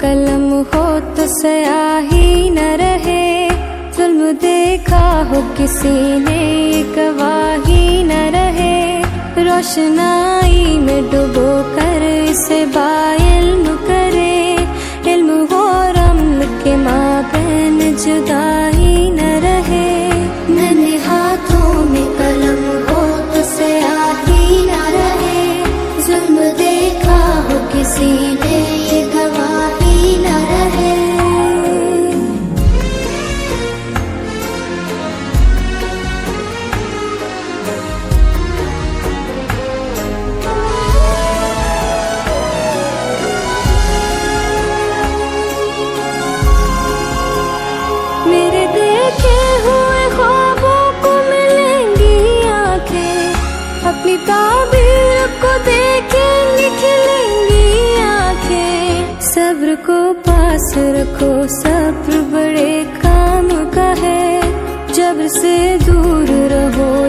कलम हो तो स्याही न रहे, जुल्म देखा हो किसी ने गवाही न रहे, रोशनाई में डुबो कर इसे बाइल्म करे, इल्म हो रम्ल के माबैन जुदाई न रहे। नन्हे हाथों में कलम हो तो स्याही न रहे, जुल्म देखा हो किसी ने गवाही न रहे। मेरे देखे हुए ख्वाबों को मिलेंगी आंखें, अपनी ताबीर को देखेंगी खिलेंगी आंखें। सब्र को पास रखो, सब्र बड़े काम का है, जब्र से दूर रहो।